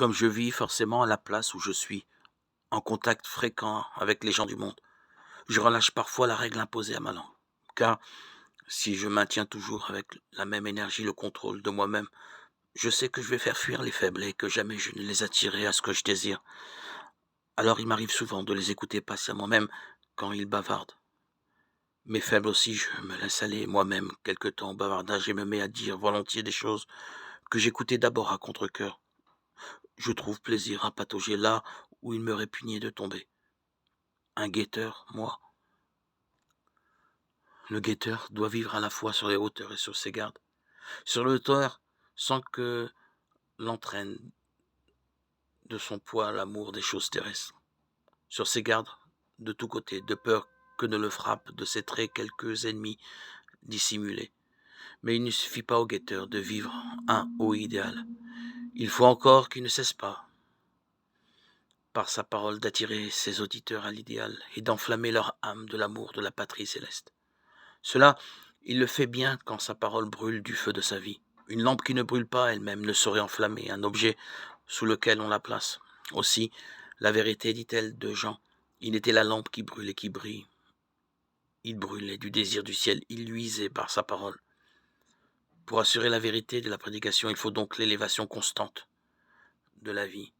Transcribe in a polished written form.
Comme je vis forcément à la place où je suis, en contact fréquent avec les gens du monde, je relâche parfois la règle imposée à ma langue. Car si je maintiens toujours avec la même énergie le contrôle de moi-même, je sais que je vais faire fuir les faibles et que jamais je ne les attirerai à ce que je désire. Alors il m'arrive souvent de les écouter patiemment, même quand ils bavardent. Mes faibles aussi, je me laisse aller moi-même quelque temps au bavardage et me mets à dire volontiers des choses que j'écoutais d'abord à contre-cœur. Je trouve plaisir à patauger là où il me répugnait de tomber. Un guetteur, moi. Le guetteur doit vivre à la fois sur les hauteurs et sur ses gardes. Sur le hauteur, sans que l'entraîne de son poids l'amour des choses terrestres. Sur ses gardes, de tous côtés, de peur que ne le frappent de ses traits quelques ennemis dissimulés. Mais il ne suffit pas au guetteur de vivre un haut idéal. Il faut encore qu'il ne cesse pas, par sa parole, d'attirer ses auditeurs à l'idéal et d'enflammer leur âme de l'amour de la patrie céleste. Cela, il le fait bien quand sa parole brûle du feu de sa vie. Une lampe qui ne brûle pas elle-même ne saurait enflammer un objet sous lequel on la place. Aussi, la vérité, dit-elle de Jean, il était la lampe qui brûle et qui brille. Il brûlait du désir du ciel, il luisait par sa parole. Pour assurer la vérité de la prédication, il faut donc l'élévation constante de la vie.